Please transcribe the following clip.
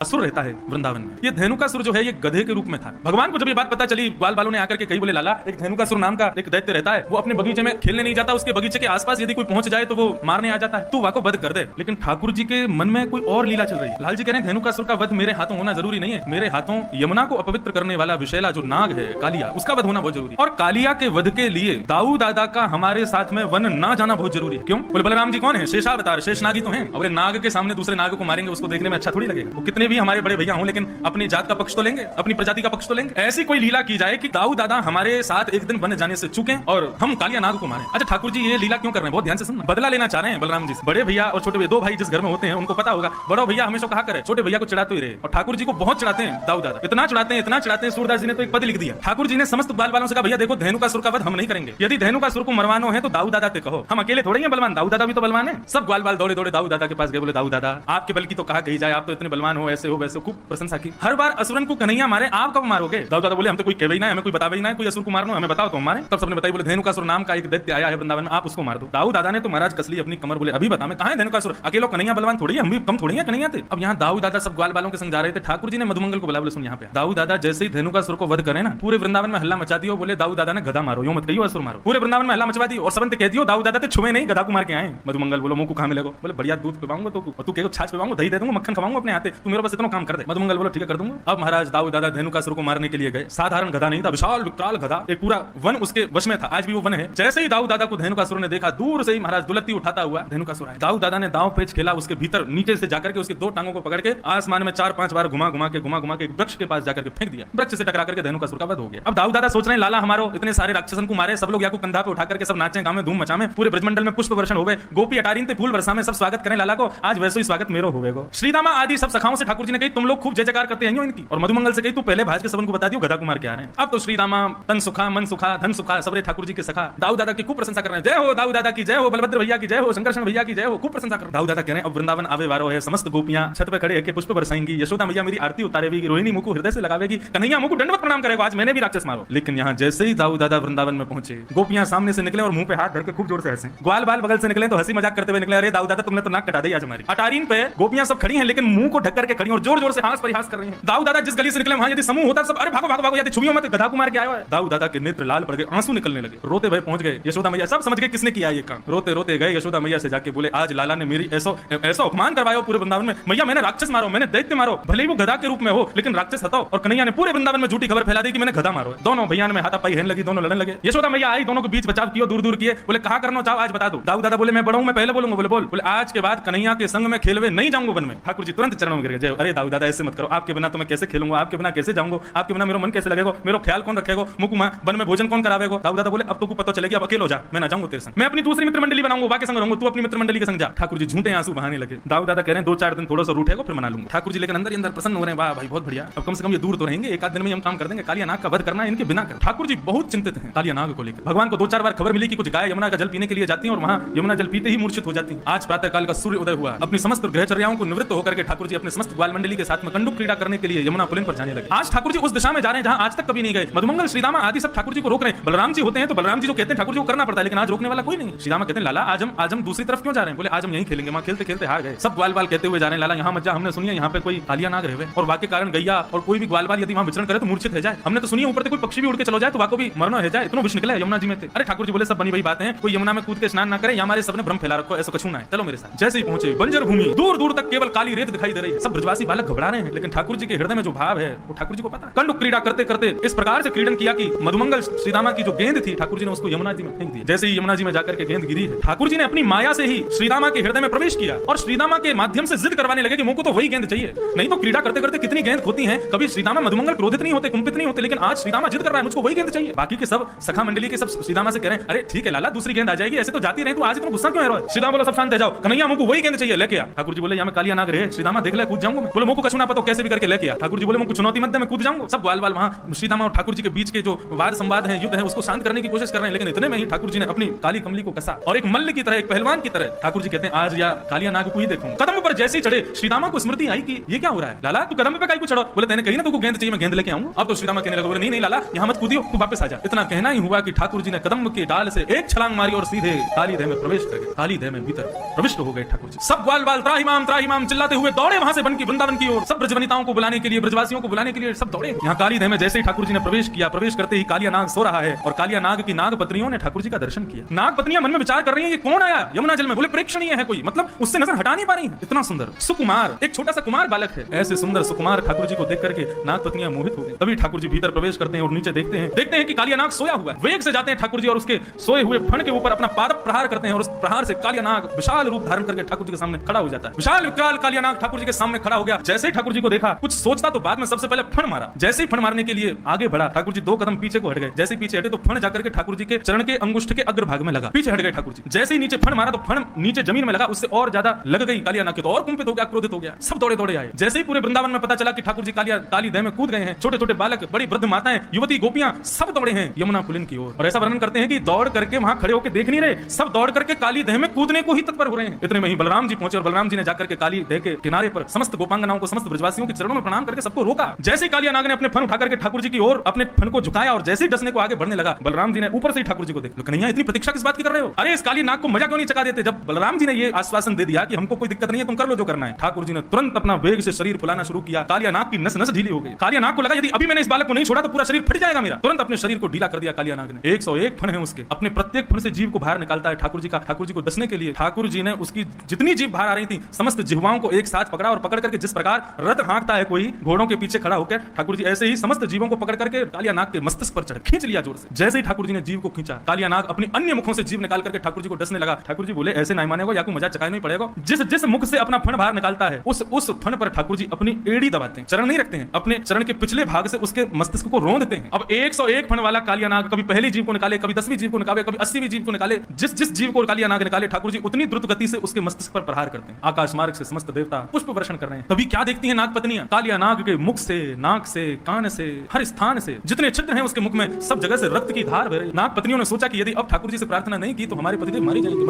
असुर रहता है वृंदावन में। ये धेनुकासुर जो है ये गधे के रूप में था। भगवान को जब ये बात पता चली, ग्वाल बालों ने आकर के कही, बोले लाला एक धेनुकासुर नाम का एक दैत्य रहता है, वो अपने बगीचे में खेलने नहीं जाता, उसके बगीचे के आसपास यदि कोई पहुंच जाए तो वो मारने आ जाता है, तू वाको वध कर दे। लेकिन ठाकुर जी के मन में कोई और लीला चल रही है। लाल जी कह रहे हैं धेनुकासुर का वध मेरे हाथों होना जरूरी नहीं है, मेरे हाथों यमुना को अपवित्र करने वाला विशैला जो नाग है कालिया, उसका वध होना बहुत जरूरी है। और कालिया के वध के लिए दाऊ दादा का हमारे साथ में वन ना जाना बहुत जरूरी है। क्यों? बोले बलराम जी कौन है? शेषावतार, शेष नागी तो है। और नाग के सामने दूसरे नाग को मारेंगे, उसको देखने में अच्छा थोड़ी लगेगा। वो कितने भी हमारे बड़े भैया हों, लेकिन अपनी जात का पक्ष तो लेंगे, अपनी प्रजाति का पक्ष तो लेंगे। ऐसी कोई लीला की जाए कि दाऊ दादा हमारे साथ एक दिन बन जाने से चुके और हम कालिया नाग को मारें। अच्छा ठाकुर जी ये लीला क्यों कर रहे हैं? बहुत ध्यान से सुनना। बदला लेना चाह रहे हैं बलराम जी से। बड़े भैया और छोटे भैया, दो भाई जिस घर में होते हैं उनको पता होगा, बड़ा भैया हमेशा कहा करे छोटे भैया को चिढ़ाते ही रहे। और ठाकुर जी को बहुत चिढ़ाते हैं दाऊ दादा, इतना चिढ़ाते हैं सूरदास जी ने तो एक पद लिख दिया। ठाकुर जी ने समस्त बाल वालों से कहा भैया देखो धेनुकासुर का वध हम नहीं करेंगे, यदि धेनुकासुर को मरवानो है तो दाऊ दादा से कहो, हम अकेले थोड़े हैं बलवान, दाऊ दादा भी तो बलवान है। सब ग्वाल बाल दौड़े दौड़े दाऊ दादा के पास गए, बोले दाऊ दादा आपके बल की तो कहा कही जाए, आप तो इतने बलवान हो, ऐसे हो वैसे हो, खूब प्रशंसा की। हर बार असुरन को कन्हैया मारे, आप कब मारोगे? दाऊ दादा बोले हम तो कोई कहवे ही ना, हमें कोई बतावे ही ना, कोई असुर को मारना हमें बताओ तो हमारे। तब सबने बताई, बोले धेनुकासुर नाम का एक दैत्य आया है वृंदावन में, आप उसको मार दो। दाऊ दादा ने तो महाराज कसली अपनी कमर, बोले अभी बता मैं कहां है धेनुकासुर, अकेलो कन्हैया बलवान थोड़ी है, हम भी कम थोड़ी है कन्हैया थे। अब यहाँ दाऊ दादा सब ग्वाल बालों के संग जा रहे थे। ठाकुर जी ने मधुमंगल को बुला, बोले सुन यहाँ पे दाऊ दादा जैसे ही धेनुकासुर को वध करे ना, पूरे वृंदावन में हल्ला मचा दियो, बोले दाऊ दादा ने गधा मारो, यूं मत कहियो असुर मारो। पूरे वृंदावन में हल्ला मचवा दी और सबने कह दियो दाऊ दादा छुए नहीं, गधा को मार के आए। मधुमंगल बोलो मुंह को कहां मिलेगा? बोले बढ़िया दूध पिवाऊंगा तो तू कहो छाछ पिवाऊंगा, दही दे दूंगा, मक्खन खवाऊंगा अपने हाथे, तू मेरे बस इतना काम कर दे। मधुमंगल बोलो ठीक है कर दूंगा। अब महाराज दाऊ दादा धेनुकासुर को मारने के लिए गए। साधारण गधा नहीं था, विशाल विकराल गधा, एक पूरा वन उसके वश में था, आज भी वो वन है। जैसे ही दाऊ दादा को धेनुकासुर ने देखा, दूर से ही महाराज दुलत्ती उठाता हुआ धेनुकासुर आया। दाऊ दादा ने दांव पेच खेला, उसके भीतर नीचे से जाकर के उसकी दो टांगों को पकड़ के आसमान में 4-5 बार घुमा घुमा के एक वृक्ष के पास जाकर के फेंक दिया। वृक्ष से टकरा करके धेनुकासुर का वध हो गया। अब दाऊ दादा सोच रहे हैं लाला हमारो इतने सारे राक्षसन को मारे, सब लोग या को कंधा पे उठा करके सब नाचे, गांव में धूम मचावे, पूरे ब्रजमंडल में पुष्प वर्षण होवे, गोपी अटारीन ते फूल बरसा में सब स्वागत करें लाला को, आज वैसे ही स्वागत मेरो होवेगो। श्रीदामा आदि सब सखाओं से ठाकुर जी ने कही तुम लोग खूब जय जयकार करते हैं इनकी, और मधुमंगल से कही तू पहले भाज के सबन को बता दियो गधा कुमार क्या है। अब तो श्रीदामा तन सुखा मन सुखा धन सुखा सबरे ठाकुर जी के सखा दाऊ दादा की खूब प्रशंसा कर रहे हैं। जय हो दाऊ दादा की जय हो, बलभद्र भैया की जय हो, शंकरशन भैया की जय हो, खूब प्रशंसा कर रहे हैं। दाऊ दादा कह रहे हैं अब वृंदावन आवे वारो है, समस्त गोपियां छत पे खड़े होकर पुष्प बरसाएंगी, यशोदा मैया मेरी आरती उतारेगी, रोहिणी मुंह को हृदय से लगावेगी, कन्हैया मुंह को दंडवत प्रणाम करेगा, आज मैंने भी राक्षस मारो। लेकिन यहाँ जैसे ही दाऊ दादा वृंदावन में पहुंचे, गोपियां सामने से निकले और मुंह पे हाथ धर के खूब जोर से हंसे। ग्वाल बाल बगल से निकले तो हंसी मजाक करते हुए निकले, अरे दाऊ दादा तुमने तो नाक कटा दी आज हमारी। अटारीन पे गोपियां सब खड़ी हैं लेकिन मुंह को ढक करके खड़ी और जोर जोर से हास परिहास कर रही हैं। दाऊ दादा जिस गली से निकले वहां यदि समूह होता सब अरे भागो भागो भागो, यदि छुइयो मत गधा को मार के आया है। दाऊ दादा के नेत्र लाल पड़ गए, आंसू निकलने लगे, रोते हुए पहुंच गए यशोदा मैया, सब समझ गए किसने किया ये काम। रोते रोते गए यशोदा मैया से जाके बोले आज लाला ने मेरी ऐसा अपमान करवाया पूरे वृंदावन में, मैया मैंने राक्षस मारो, मैंने दैत्य मारो, भले ही वो गधा के रूप में हो लेकिन राक्षस हटाओ। और कन्हैया ने पूरे वृंदावन में झूठी खबर फैला दी कि मैंने गधा मारो। दोनों भैया में हाथापाई रहने लगी, दोनों लड़ने लगे। यशोदा मैया आई, दोनों के बीच बचाव किया, दूर दूर किए, बोले कहा करना चाहो आज बता दो। दाऊ दादा बोले मैं बड़ा हूं, मैं पहले बोलूंगा। बोले आज के बाद कन्हैया के संग में खेलवे नहीं जाऊंगा वन में। ठाकुर जी तुरंत चरणों में गिर गए, अरे दाऊ दादा ऐसे मत करो, आपके बिना तो मैं कैसे खेलूंगा, आपके बिना कैसे जाऊंगा, आपके बिना मेरा मन कैसे लगेगा, मेरा ख्याल कौन रखेगा, मुकुमा वन में भोजन कौन करावेगा। दाऊ दादा बोले अब तो पता चलेगी, अब अकेले हो जा, मैं ना जाऊंगा तेरे संग, मैं अपनी दूसरी मित्र मंडली बनाऊंगा, बाकी संग रहूंगा, तू अपनी मित्र मंडली के संग जा। ठाकुर जी झूठे आंसू बहाने लगे। दाऊ दादा कह रहे हैं 2-4 दिन थोड़ा सा रूठेगा फिर मना लूंगा। ठाकुर जी लेकिन अंदर ही अंदर प्रसन्न हो रहे हैं, वाह भाई बहुत बढ़िया, अब कम से कम ये दूर तो रहेंगे, एक आध दिन में हम काम कर देंगे, कालिया नाग का वध करना है इनके बिना कर। ठाकुर जी बहुत चिंतित हैं कालिया नाग को लेकर। भगवान को 2-4 बार खबर मिली कि कुछ गाय यमुना का जल पीने के लिए जाती हैं और वहां यमुना जल पीते ही मूर्छित हो जाती हैं। आज प्रातः काल का सूर्य उदय हुआ, अपनी समस्त ग्रहचर्याओं को निवृत्त होकर के ठाकुर जी अपने समस्त ग्वाल मंडली के साथ में कंडुक क्रीड़ा करने के लिए यमुना पुलिन पर जाने लगे। आज ठाकुर जी उस दिशा में जा रहे हैं जहां आज तक कभी नहीं गए। मधुमंगल श्रीदामा आदि सब ठाकुर जी को रोक रहे हैं। बलराम जी होते हैं तो बलराम जी जो कहते हैं ठाकुर जी को करना पड़ता है, लेकिन आज रोकने वाला कोई नहीं। श्रीदामा कहते हैं लाला आज हम दूसरी तरफ क्यों जा रहे हैं? बोले आज हम यहीं खेलेंगे, वहां खेलते खेलते हार गए। सब ग्वाल बाल कहते हुए जा रहे हैं लाला यहाँ मत जा, हमने सुनिए यहाँ पे कोई कालिया नाग रहे और वाक्य कारण गैया और कोई भी ग्वाल बाल यदि वहां विचरण करे तो मूर्छित हो जाए। हमने तो सुनिए ऊपर से कोई पक्षी भी उड़ के चलो जाए तो वाको भी मरना हो जाए, इतना विष निकला है यमुना जी में। अरे ठाकुर जी बोले सब बनी वही बात है, कोई यमुना में कूद के स्नान ना करे, हमारे सबने भ्रम फैला रखो, ऐसा कुछ ना है, चलो मेरे साथ। जैसे ही पहुंचे बंजर भूमि, दूर दूर तक केवल काली रेत दिखाई दे रही है। सब ब्रजवासी बालक घबरा रहे हैं, लेकिन ठाकुर जी के हृदय में जो भाव है वो ठाकुर जी को पता है। कंडुक क्रीड़ा करते करते इस प्रकार से क्रीडन किया कि मधुमंगल श्रीदामा की जो गेंद थी ठाकुर जी ने उसको यमुना जी में फेंक दी। जैसे ही यमुना जी में जाकर के गेंद गिरी है, ठाकुर जी ने अपनी माया से ही श्रीदामा के हृदय में प्रवेश किया और श्रीदामा के माध्यम से जिद करवाने लगे कि मुझको तो वही गेंद चाहिए। नहीं तो क्रीड़ा करते करते कितनी गेंद होती है, कभी श्रीदामा मधुमंगल क्रोधित नहीं होते, कुंपित नहीं होते, लेकिन आज श्रीदामा जिद कर रहा है मुझको वही गेंद चाहिए। बाकी के सब सखा मंडली के सब श्रीदामा से कह रहे हैं अरे ठीक है लाला दूसरी गेंद आ जाएगी, ऐसे तो जाती रहे, तो आज इतना गुस्सा क्यों है? श्रीदामा बोला सब शांत हो जाओ, कन्हैया मुझको वही गेंद चाहिए, लेके आ। ठाकुर जी बोले यहाँ में कालिया नाग रहे, श्रीदामा देख ले कूद जाऊंगा। बोले मुझको कछु ना पता कैसे भी करके लेके आ। ठाकुर जी बोले मुझको चुनौती मत दे, मैं कूद जाऊंगा। सब ग्वाल बाल वहां श्रीदामा और ठाकुर जी के बीच के जो वाद संवाद है, युद्ध है, उसको शांत करने की कोशिश कर रहे हैं, लेकिन इतने में ही ठाकुर जी ने अपनी काली कमली को कसा और एक मल्ल की तरह, एक पहलवान की तरह ठाकुर जी कहते हैं आज या कालिया नाग को ही देखूं। कदम पर जैसे ही चढ़े श्रीदामा को स्मृति आई कि ये क्या हो रहा है, लाला तू कदम पे काई को चढ़ो। बोले तेने कही ना तुमको गेंद चाहिए, मैं गेंद लेके आऊंगा। अब तो श्रीदामा कहने लगे बोले नहीं नहीं लाला यहाँ मत कूदियो, तू वापस आ जा। इतना कहना ही हुआ कि ठाकुर जी ने कदम के डाल से एक छलांग मारी और सीधे काली देह में प्रवेश कर गए। काली देह में भीतर प्रविष्ट हो गए ठाकुर जी। सब ग्वाल बाल त्राहिमाम त्राहिमाम चिल्लाते हुए दौड़े वहां से वन की वृंदावन की ओर, सब ब्रजवनिताओं को बुलाने के लिए, ब्रजवासियों को बुलाने के लिए सब दौड़े। यहाँ काली देह में जैसे ही ठाकुर जी ने प्रवेश किया, प्रवेश करते ही कालिया नाग सो रहा है और कालिया नाग की नाग पत्नियों ने ठाकुर जी का दर्शन किया। नाग पत्नियां मन में विचार कर रही हैं, ये कौन आया यमुना जल में? बोले प्रेक्षणीय है कोई, मतलब उससे नजर हटा नहीं पा रही है। इतना सुंदर सुकुमार, एक छोटा सा कुमार बालक है। ऐसे सुंदर सुकुमार ठाकुर जी को देख करके नाग पत्नियां मोहित हो गई। तभी ठाकुर जी भीतर प्रवेश करते हैं और नीचे देखते हैं कि कालिया नाग सोया हुआ है। वेग से जाते हैं ठाकुर जी और उसके सोए हुए फण के ऊपर अपना पाद प्रहार करते हैं और उस प्रहार से कालिया नाग विशाल रूप धारण करके ठाकुर जी के सामने खड़ा हो जाता है। विशाल विकराल कालिया नाग ठाकुर जी के सामने खड़ा हो गया। जैसे ही ठाकुर जी को देखा, कुछ सोचता तो बाद में सबसे पहले फण मारा। जैसे ही फण मारने के लिए आगे बढ़ा, ठाकुर जी 2 कदम पीछे को हट गए। जैसे ही पीछे हटे तो फण जाकर के ठाकुर जी के चरण के अंगुष्ठ के अग्रभाग में लगा। पीछे हट गए ठाकुर जी। जैसे ही नीचे फण मारा तो फण नीचे जमीन में लगा, उससे और ज्यादा लग गई कालिया नाग के, तो और कुंपित हो गया, क्रोधित हो गया। सब दौड़े दौड़े आए। जैसे ही पूरे वृंदावन में पता चला कि ठाकुर जी काली देह में कूद गए हैं, छोटे छोटे बालक, बड़ी वृद्ध माताएं, युवती, गोपियां सब दौड़े हैं यमुना पुलिन की ओर। और ऐसा वर्णन करते हैं कि दौड़ करके वहां खड़े होकर देख नहीं रहे, सब दौड़ करके काली देह में कूदने को ही तत्पर हो रहे हैं। इतने में ही बलराम जी पहुंचे और बलराम जी ने जाकर के काली देह के किनारे पर समस्त गोपांगनाओं को, समस्त ब्रजवासियों के चरणों में प्रणाम करके सबको रोका। जैसे ही कालिया नाग ने अपने फन उठा करके ठाकुर जी की ओर अपने फन को झुकाया और जैसे ही डसने को आगे बढ़ने लगा, बलराम जी ने ऊपर से ही ठाकुर जी को देखा, कन्हैया इतनी प्रतीक्षा किस बात की कर रहे हो? अरे इस काली नाग को मजा क्यों नहीं चका देते? जब बलराम जी ने ये आश्वासन दे दिया कि हमको कोई दिक्कत नहीं है, तुम कर लो जो करना है, ठाकुर जी ने तुरंत अपना वेग से शरीर फुलाना शुरू किया। कालिया नाग की नस नस ढीली हो गई। कालिया नाग को लगा यदि अभी मैंने इस बालक को नहीं छोड़ा तो पूरा शरीर फट जाएगा मेरा। तुरंत अपने शरीर को ढीला कर दिया कालिया नाग ने। 101 फन है उसके, अपने प्रत्येक फन से जीव को बाहर निकालता है ठाकुर जी का। ठाकुर जी को डसने के लिए ठाकुर जी ने उसकी जितनी जीव बाहर आ रही थी समस्त जिह्वाओं को एक साथ पकड़ा और पकड़ करके जिस प्रकार रथ हाँकता है कोई घोड़ों के पीछे खड़ा होकर, ठाकुर जी ऐसे ही समस्त जीवों को पकड़ करके कालिया नाग के मस्तिष्क पर चढ़ खींच लिया जोर से। जैसे ही ठाकुर जी ने जीव को खींचा, कालिया नाग अपनी अन्य मुखों से जीव निकाल करके ठाकुर जी को डसने लगा। ठाकुर जी बोले ऐसे नहीं मानेगा, या को मजा चकाना ही पड़ेगा। जिस जिस मुख से अपना फण बाहर निकालता है उस फण पर ठाकुर जी अपनी एड़ी दबाते हैं, चरण नहीं रखते हैं, अपने चरण के पिछले भाग से उसके मस्तिष्क को रोंदते हैं। अब 101 फण वाला कालिया नाग कभी पहली जीव को निकाले, कभी 10वीं जीव को निकाले, कभी 80वीं जीव को निकाले। जिस जिस जीव को कालिया नाग निकाले ठाकुर जी उतनी द्रुत गति से उसके मस्तिष्क पर प्रहार करते हैं। आकाश मार्ग से समस्त देवता पुष्प वर्षण कर रहे हैं। तभी क्या देखती हैं नाग पत्नियां? कालिया नाग के मुख से, नाक से, कान से, हर स्थान से जितने छिद्र हैं उसके मुख में सब जगह से रक्त की धार बह रही। नाग पत्नियों ने सोचा कि यदि अब ठाकुर जी से प्रार्थना नहीं की तो हमारे पतिदेव मारे जाएंगे।